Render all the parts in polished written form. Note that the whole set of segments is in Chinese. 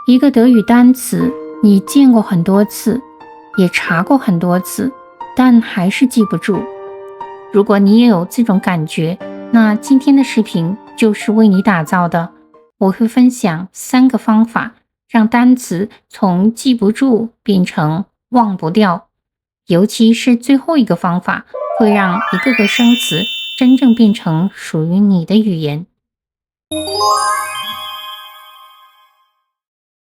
一个德语单词你见过很多次，也查过很多次，但还是记不住。如果你也有这种感觉，那今天的视频就是为你打造的。我会分享3个方法，让单词从记不住变成忘不掉。尤其是最后一个方法，会让一个个生词真正变成属于你的语言。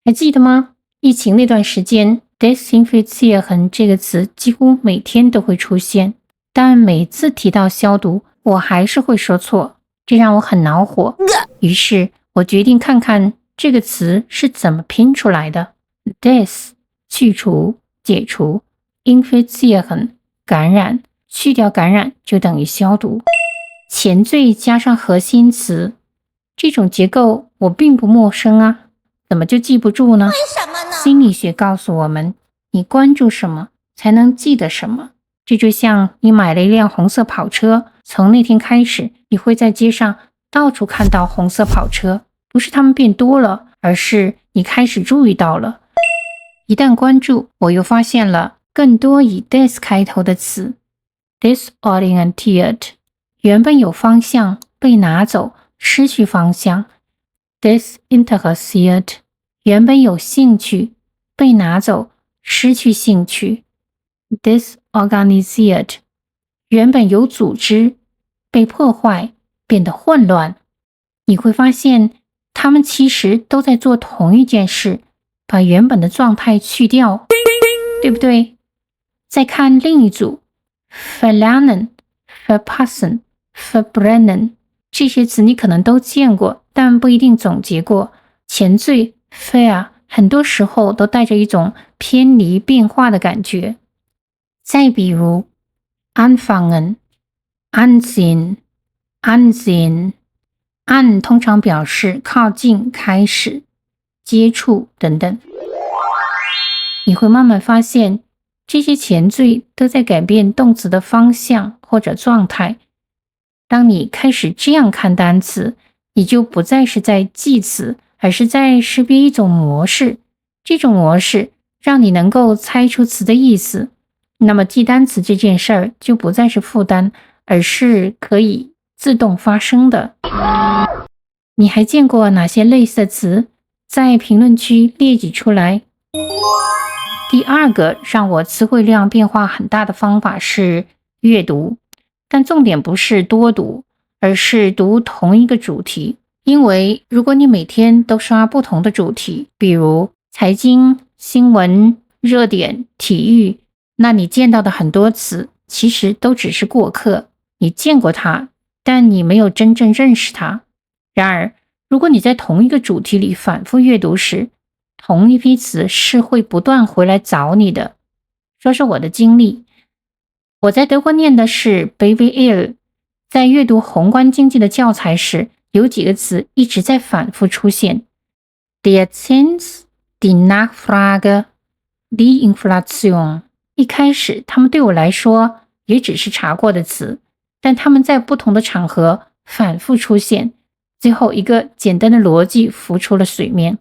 还记得吗？疫情那段时间 desinfizieren 这个词几乎每天都会出现，但每次提到消毒，我还是会说错，这让我很恼火。于是我决定看看这个词是怎么拼出来的。des 去除、解除， infizieren 感染，去掉感染就等于消毒。前缀加上核心词，这种结构我并不陌生啊，怎么就记不住呢？为什么呢？心理学告诉我们，你关注什么才能记得什么。这就像你买了一辆红色跑车，从那天开始，你会在街上到处看到红色跑车，不是它们变多了，而是你开始注意到了。一旦关注，我又发现了更多以 des 开头的词。 disorientiert 原本有方向，被拿走，失去方向。 disinteressiert 原本有兴趣，被拿走，失去兴趣。 disorganisiert 原本有组织，被破坏，变得混乱。你会发现他们其实都在做同一件事，把原本的状态去掉，对不对？再看另一组 verlernen、verpassen、verbrennen 这些词你可能都见过，但不一定总结过。前缀 ver 很多时候都带着一种偏离变化的感觉。再比如 anfangen、ansehen、ansehen， an 通常表示靠近、开始、接触等等。你会慢慢发现，这些前缀都在改变动词的方向或者状态。当你开始这样看单词，你就不再是在记词，而是在识别一种模式。这种模式让你能够猜出词的意思，那么记单词这件事儿就不再是负担，而是可以自动发生的。你还见过哪些类似的词？在评论区列举出来。第2个让我词汇量变化很大的方法是阅读，但重点不是多读，而是读同一个主题。因为如果你每天都刷不同的主题，比如财经、新闻、热点、体育，那你见到的很多词其实都只是过客，你见过它，但你没有真正认识它。然而，如果你在同一个主题里反复阅读时，同一批词是会不断回来找你的。说说我的经历，我在德国念的是 BWL， 在阅读宏观经济的教材时，有几个词一直在反复出现。Der Zins, die Nachfrage, die Inflation。 一开始他们对我来说也只是查过的词，但他们在不同的场合反复出现，最后一个简单的逻辑浮出了水面。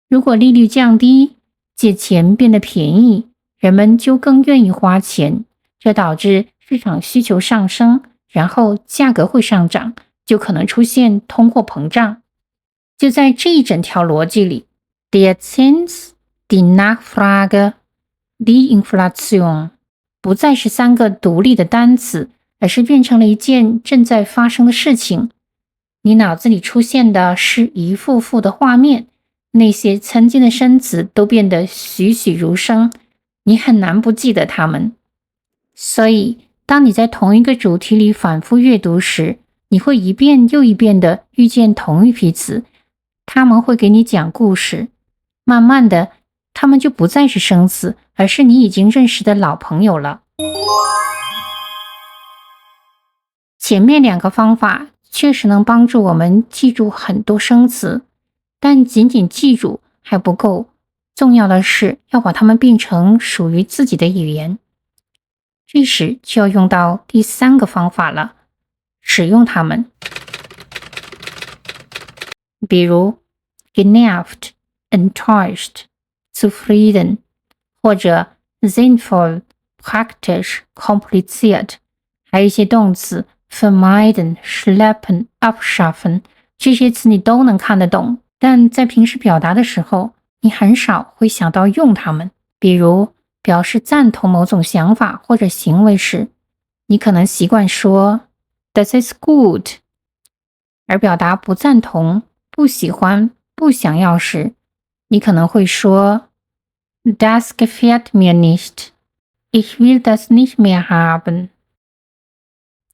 如果利率降低，借钱变得便宜，人们就更愿意花钱，这导致市场需求上升，然后价格会上涨，就可能出现通货膨胀。就在这一整条逻辑里， Der Zins, die Nachfrage, die Inflation 不再是3个独立的单词，而是变成了一件正在发生的事情。你脑子里出现的是一幅幅的画面，那些曾经的生词都变得栩栩如生，你很难不记得它们。所以当你在同一个主题里反复阅读时，你会一遍又一遍地遇见同一批词，他们会给你讲故事。慢慢的，他们就不再是生词，而是你已经认识的老朋友了。前面2个方法确实能帮助我们记住很多生词，但仅仅记住还不够，重要的是要把它们变成属于自己的语言。这时就要用到第3个方法了，使用它们。比如 genervt、enttäuscht, zufrieden 或者 sinnvoll, praktisch, kompliziert 还有一些动词 vermeiden, schleppen, abschaffen 这些词你都能看得懂，但在平时表达的时候你很少会想到用它们。比如表示赞同某种想法或者行为时，你可能习惯说 Das ist gut， 而表达不赞同、不喜欢、不想要时，你可能会说 Das gefällt mir nicht, ich will das nicht mehr haben。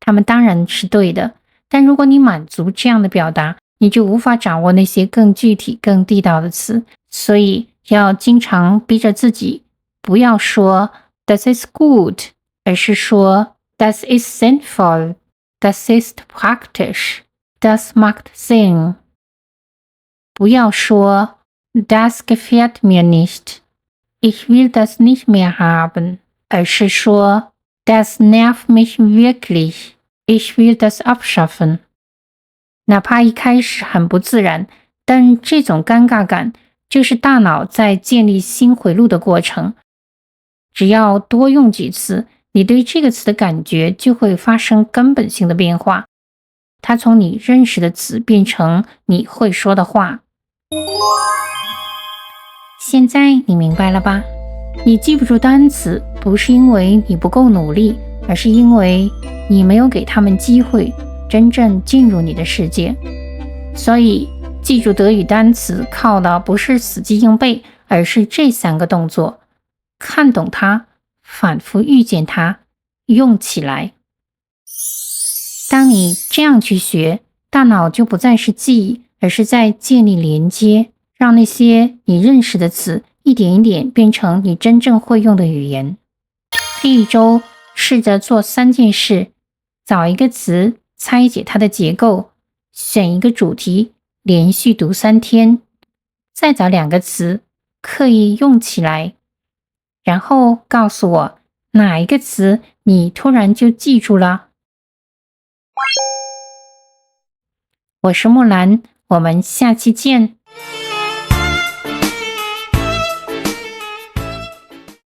他们当然是对的，但如果你满足这样的表达，你就无法掌握那些更具体、更地道的词，所以要经常逼着自己不要说 Das ist gut， 而是说 Das ist sinnvoll, das ist praktisch, das macht Sinn。 不要说 Das gefällt mir nicht, ich will das nicht mehr haben， 而是说 Das nervt mich wirklich, ich will das abschaffen。 哪怕一开始很不自然，但这种尴尬感就是大脑在建立新回路的过程。只要多用几次，你对这个词的感觉就会发生根本性的变化，它从你认识的词变成你会说的话。现在你明白了吧？你记不住单词，不是因为你不够努力，而是因为你没有给他们机会真正进入你的世界。所以记住德语单词靠的不是死记硬背，而是这3个动作：看懂它，反复遇见它，用起来。当你这样去学，大脑就不再是记忆，而是在建立连接，让那些你认识的词一点一点变成你真正会用的语言。这一周试着做3件事：找一个词，拆解它的结构，选一个主题，连续读3天，再找2个词，刻意用起来，然后告诉我哪一个词你突然就记住了。我是木兰，我们下期见。